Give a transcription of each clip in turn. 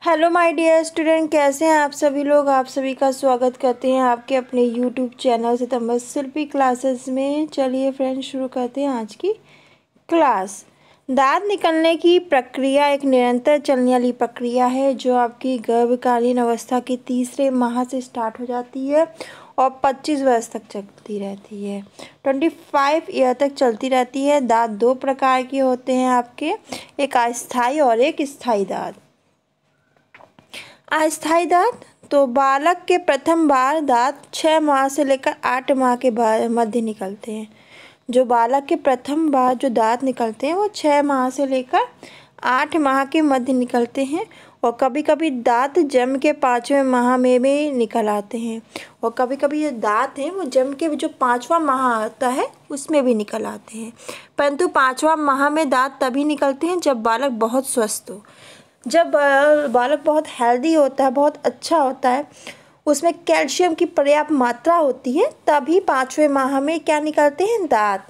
Hello my dear student, कैसे हैं आप सभी लोग। आप सभी का स्वागत करते हैं आपके अपने यूट्यूब चैनल सितंबर शिल्पी क्लासेस में। चलिए फ्रेंड्स, शुरू करते हैं आज की क्लास। दांत निकलने की प्रक्रिया एक निरंतर चलने वाली प्रक्रिया है जो आपकी गर्भकालीन अवस्था के तीसरे माह से स्टार्ट हो जाती है और 25 वर्ष तक चलती रहती है। 25 ईयर तक चलती रहती है। दांत दो प्रकार के होते हैं आपके, एक अस्थायी और एक स्थायी दांत। अस्थायी दांत तो बालक के प्रथम बार दांत 6 माह से लेकर 8 माह के मध्य निकलते हैं। जो बालक के प्रथम बार जो दांत निकलते हैं वो 6 माह से लेकर 8 माह के मध्य निकलते हैं और कभी कभी दांत जन्म के 5वें माह में भी निकल आते हैं और कभी कभी ये दांत हैं वो जन्म के जो 5वां माह आता है उसमें भी निकल आते हैं। परंतु 5वां माह में दांत तभी निकलते हैं जब बालक बहुत स्वस्थ हो। जब बालक बहुत हेल्दी होता है, बहुत अच्छा होता है, उसमें कैल्शियम की पर्याप्त मात्रा होती है, तभी 5वें माह में क्या निकलते हैं, दांत।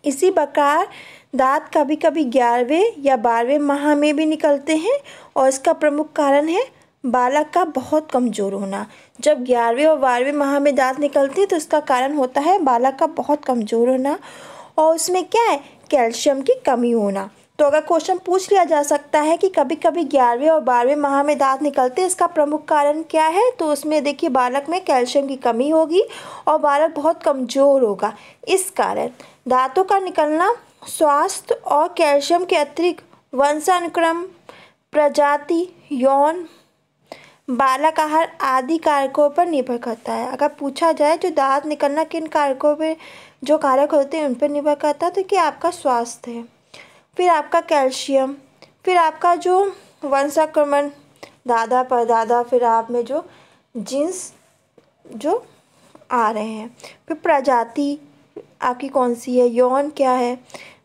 इसी प्रकार दांत कभी कभी 11वें या 12वें माह में भी निकलते हैं और इसका प्रमुख कारण है बालक का बहुत कमज़ोर होना। जब 11वें और 12वें माह में दांत निकलते हैं तो इसका कारण होता है बालक का बहुत कमज़ोर होना और उसमें क्या है, कैल्शियम की कमी होना। तो अगर क्वेश्चन पूछ लिया जा सकता है कि कभी कभी 11वें और 12वें माह में दांत निकलते हैं, इसका प्रमुख कारण क्या है, तो उसमें देखिए बालक में कैल्शियम की कमी होगी और बालक बहुत कमज़ोर होगा। इस कारण दांतों का निकलना स्वास्थ्य और कैल्शियम के अतिरिक्त वंशानुक्रम, प्रजाति, यौन, बालक आहार आदि कारकों पर निर्भर करता है। अगर पूछा जाए जो दांत निकलना किन कारकों पर जो कारक होते हैं उन पर निर्भर करता है, तो कि आपका स्वास्थ्य है, फिर आपका कैल्शियम, फिर आपका जो वंशाक्रमण दादा परदादा, फिर आप में जो जीन्स जो आ रहे हैं, फिर प्रजाति आपकी कौन सी है, यौन क्या है,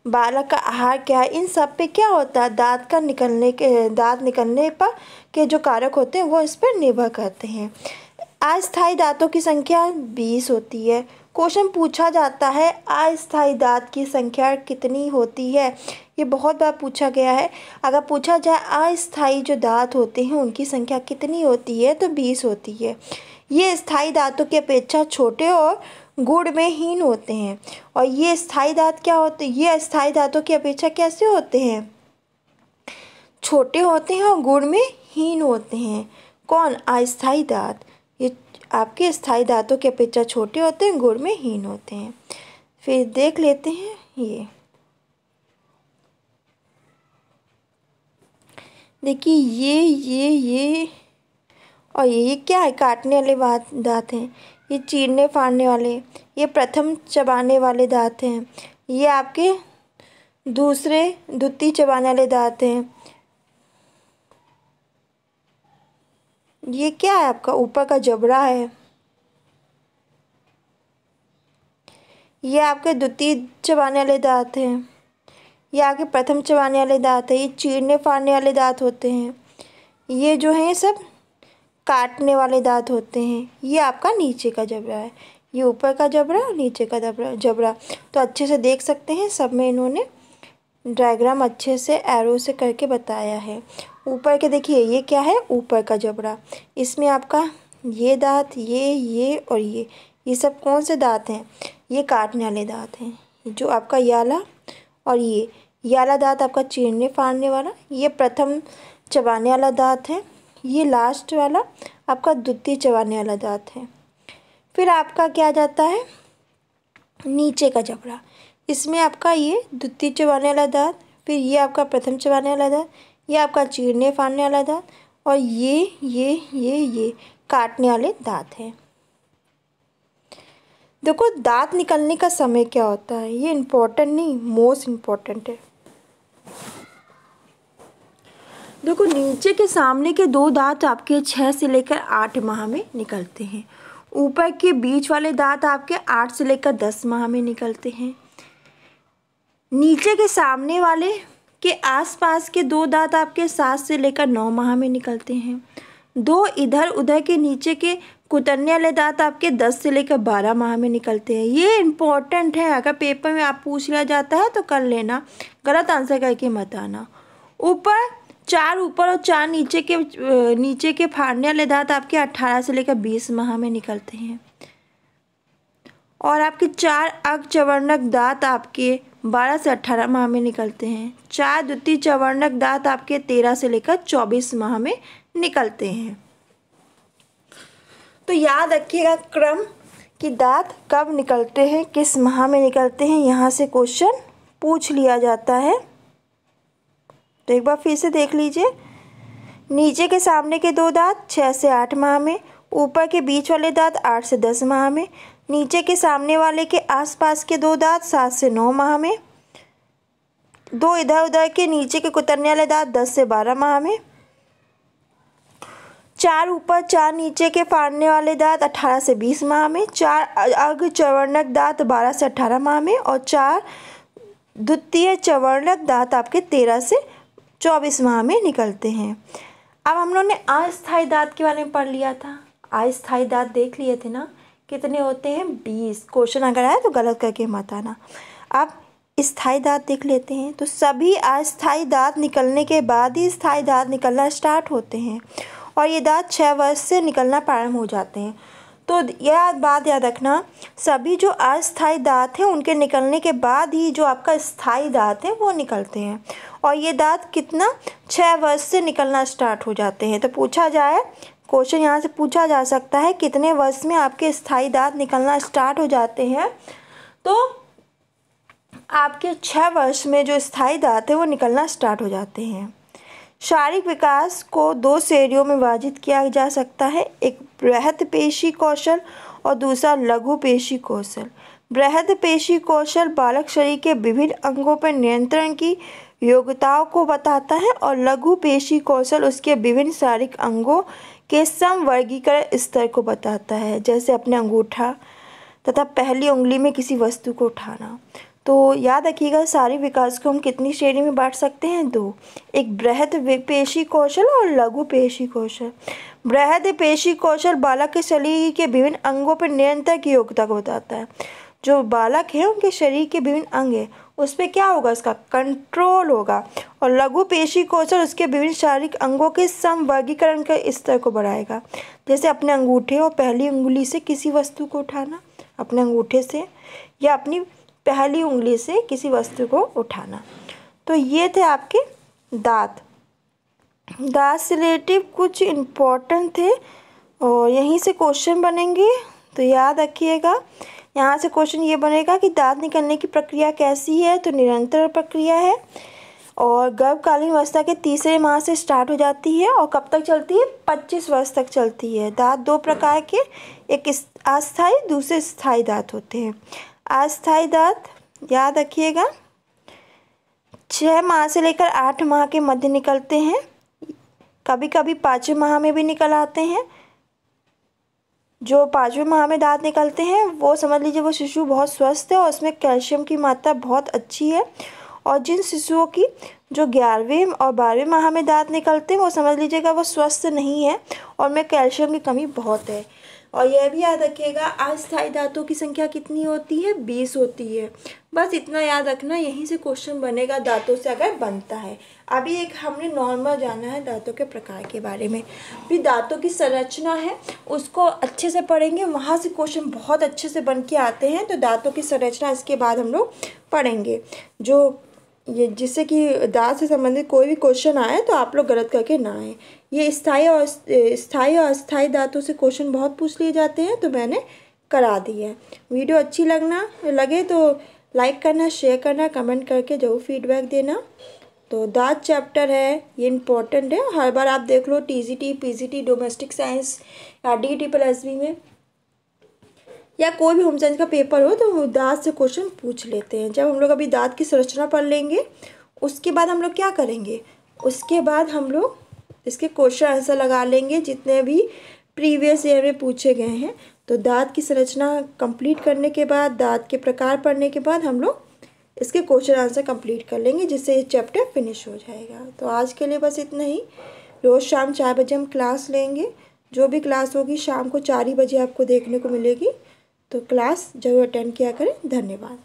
बालक का आहार क्या है, इन सब पे क्या होता है, दांत निकलने पर के जो कारक होते हैं वो इस पर निर्भर करते हैं। अस्थायी दांतों की संख्या 20 होती है। क्वेश्चन पूछा जाता है अस्थायी दांत की संख्या कितनी होती है, ये बहुत बार पूछा गया है। अगर पूछा जाए अस्थायी जो दांत होते हैं उनकी संख्या कितनी होती है, तो 20 होती है। ये स्थायी दांतों की अपेक्षा छोटे और गुण में हीन होते हैं। और ये स्थायी दांत क्या होते हैं, ये अस्थायी दांतों की अपेक्षा कैसे होते हैं, छोटे होते हैं और गुण में हीन होते हैं। कौन, अस्थायी दांत, ये आपके स्थायी दांतों की अपेक्षा छोटे होते हैं, गुण में हीन होते हैं। फिर देख लेते हैं ये, देखिए ये और ये क्या है, काटने वाले दांत हैं, ये चीरने फाड़ने वाले, ये प्रथम चबाने वाले दांत हैं, ये आपके द्वितीय चबाने वाले दांत हैं। ये क्या है, आपका ऊपर का जबड़ा है, ये आपके द्वितीय चबाने वाले दांत हैं, ये आपके प्रथम चबाने वाले दांत है, ये चीरने फाड़ने वाले दांत होते हैं, ये जो हैं सब काटने वाले दांत होते हैं। ये आपका नीचे का जबड़ा है, ये ऊपर का जबड़ा और नीचे का जबड़ा। तो अच्छे से देख सकते हैं, सब में इन्होंने डायग्राम अच्छे से एरो से करके बताया है। ऊपर के देखिए ये क्या है, ऊपर का जबड़ा, इसमें आपका ये दांत, ये और ये सब कौन से दांत हैं, ये काटने वाले दांत हैं। जो आपका याला और ये याला दांत आपका चीरने फाड़ने वाला, ये प्रथम चबाने वाला दांत है, ये लास्ट वाला आपका द्वितीय चबाने वाला दांत है। फिर आपका क्या आ जाता है, नीचे का जबड़ा, इसमें आपका ये द्वितीय चबाने वाला दांत, फिर ये आपका प्रथम चबाने वाला दांत, ये आपका चीरने फाड़ने वाला दांत और ये काटने वाले दांत हैं। देखो दांत निकलने का समय क्या होता है, ये इम्पोर्टेंट नहीं, मोस्ट इम्पोर्टेंट है। देखो नीचे के सामने के दो दांत आपके 6 से लेकर 8 माह में निकलते हैं। ऊपर के बीच वाले दांत आपके 8 से लेकर 10 माह में निकलते हैं। नीचे के सामने वाले के आसपास के दो दांत आपके 7 से लेकर 9 माह में निकलते हैं। दो इधर उधर के नीचे के कुतरने वाले दांत आपके 10 से लेकर 12 माह में निकलते हैं। ये इम्पोर्टेंट है, अगर पेपर में आप पूछ लिया जाता है तो कर लेना, गलत आंसर करके मत आना। ऊपर 4 ऊपर और 4 नीचे के फाड़ने वाले दांत आपके 18 से लेकर 20 माह में निकलते हैं। और आपके 4 अग्रचर्वणक दांत आपके 12 से 18 माह में निकलते हैं। 4 द्वितीय चर्वणक दांत आपके 13 से लेकर 24 माह में निकलते हैं। तो याद रखिएगा क्रम कि दांत कब निकलते हैं, किस माह में निकलते हैं, यहाँ से क्वेश्चन पूछ लिया जाता है। तो एक बार फिर से देख लीजिए। नीचे के सामने के 2 दांत 6 से 8 माह में, ऊपर के बीच वाले दांत 8 से 10 माह में, नीचे के सामने वाले के आसपास के 2 दांत 7 से 9 माह में, 2 इधर उधर के नीचे के कुतरने वाले दांत 10 से 12 माह में, 4 ऊपर 4 नीचे के फाड़ने वाले दांत 18 से 20 माह में, 4 अग्रचर्वणक दांत 12 से 18 माह में और 4 द्वितीय चर्वणक दांत आपके 13 से 24 माह में निकलते हैं। अब हम लोगों ने अस्थायी दांत के बारे में पढ़ लिया था। अस्थायी दांत देख लिए थे ना, कितने होते हैं? 20। क्वेश्चन अगर आए तो गलत करके मत आना। अब स्थायी दांत देख लेते हैं। तो सभी अस्थायी दांत निकलने के बाद ही स्थायी दांत निकलना स्टार्ट होते हैं और ये दांत 6 वर्ष से निकलना प्रारंभ हो जाते हैं। तो यह बात याद रखना, सभी जो अस्थायी दांत हैं उनके निकलने के बाद ही जो आपका स्थायी दांत है वो निकलते हैं और ये दांत कितना 6 वर्ष से निकलना स्टार्ट हो जाते हैं। तो पूछा जाए, क्वेश्चन यहाँ से पूछा जा सकता है कितने वर्ष में आपके स्थायी दांत निकलना स्टार्ट हो जाते हैं। तो आपके 6 वर्ष में जो स्थायी दांत है वो निकलना स्टार्ट हो जाते हैं। शारीरिक विकास को 2 श्रेणियों में विभाजित किया जा सकता है, एक बृहद पेशी कौशल और दूसरा लघु पेशी कौशल। बृहद पेशी कौशल बालक शरीर के विभिन्न अंगों पर नियंत्रण की योग्यताओं को बताता है और लघु पेशी कौशल उसके विभिन्न शारीरिक अंगों के समवर्गीकरण स्तर को बताता है, जैसे अपने अंगूठा तथा पहली उंगली में किसी वस्तु को उठाना। तो याद रखिएगा शारीरिक विकास को हम कितनी श्रेणी में बांट सकते हैं? 2, एक बृहद पेशी कौशल और लघु पेशी कौशल। बृहद पेशी कौशल बालक के शरीर के विभिन्न अंगों पर नियंत्रण की योग्यता को बताता है। जो बालक है उनके शरीर के विभिन्न अंग है उस पर क्या होगा? उसका कंट्रोल होगा। और लघु पेशी कौशल उसके विभिन्न शारीरिक अंगों के समवर्गीकरण के स्तर को बढ़ाएगा, जैसे अपने अंगूठे और पहली उंगली से किसी वस्तु को उठाना, अपने अंगूठे से या अपनी पहली उंगली से किसी वस्तु को उठाना। तो ये थे आपके दांत। दांत से रिलेटिव कुछ इम्पोर्टेंट थे और यहीं से क्वेश्चन बनेंगे। तो याद रखिएगा, यहाँ से क्वेश्चन ये बनेगा कि दांत निकलने की प्रक्रिया कैसी है? तो निरंतर प्रक्रिया है और गर्भकालीन अवस्था के तीसरे माह से स्टार्ट हो जाती है और कब तक चलती है? 25 वर्ष तक चलती है। दांत 2 प्रकार के, एक अस्थायी दूसरे स्थायी दांत होते हैं। अस्थायी दांत याद रखिएगा 6 माह से लेकर 8 माह के मध्य निकलते हैं, कभी कभी 5वें माह में भी निकल आते हैं। जो 5वें माह में दांत निकलते हैं वो समझ लीजिए वो शिशु बहुत स्वस्थ है और उसमें कैल्शियम की मात्रा बहुत अच्छी है। और जिन शिशुओं की जो 11वें और 12वें माह में दांत निकलते हैं वो समझ लीजिएगा वो स्वस्थ नहीं है और में कैल्शियम की कमी बहुत है। और यह भी याद रखिएगा अस्थायी दांतों की संख्या कितनी होती है? 20 होती है। बस इतना याद रखना, यहीं से क्वेश्चन बनेगा दांतों से अगर बनता है। अभी एक हमने नॉर्मल जाना है दांतों के प्रकार के बारे में। भी दांतों की संरचना है उसको अच्छे से पढ़ेंगे, वहाँ से क्वेश्चन बहुत अच्छे से बन के आते हैं। तो दांतों की संरचना इसके बाद हम लोग पढ़ेंगे, जो ये जिससे कि दांत से संबंधित कोई भी क्वेश्चन आए तो आप लोग गलत करके ना आए। ये स्थायी और अस्थायी दांतों से क्वेश्चन बहुत पूछ लिए जाते हैं तो मैंने करा दी है। वीडियो अच्छी लगे तो लाइक करना, शेयर करना, कमेंट करके जरूर फीडबैक देना। तो दांत चैप्टर है ये इम्पोर्टेंट है, हर बार आप देख लो टीजीटी, पीजीटी, डोमेस्टिक साइंस या DSSB में या कोई भी होम साइंस का पेपर हो तो दांत से क्वेश्चन पूछ लेते हैं। जब हम लोग अभी दांत की संरचना पढ़ लेंगे उसके बाद हम लोग क्या करेंगे? उसके बाद हम लोग इसके क्वेश्चन आंसर लगा लेंगे जितने भी प्रीवियस ईयर में पूछे गए हैं। तो दांत की संरचना कंप्लीट करने के बाद, दांत के प्रकार पढ़ने के बाद हम लोग इसके क्वेश्चन आंसर कंप्लीट कर लेंगे, जिससे ये चैप्टर फिनिश हो जाएगा। तो आज के लिए बस इतना ही। रोज़ शाम 4 बजे हम क्लास लेंगे। जो भी क्लास होगी शाम को 4 ही बजे आपको देखने को मिलेगी। तो क्लास ज़रूर अटेंड किया करें। धन्यवाद।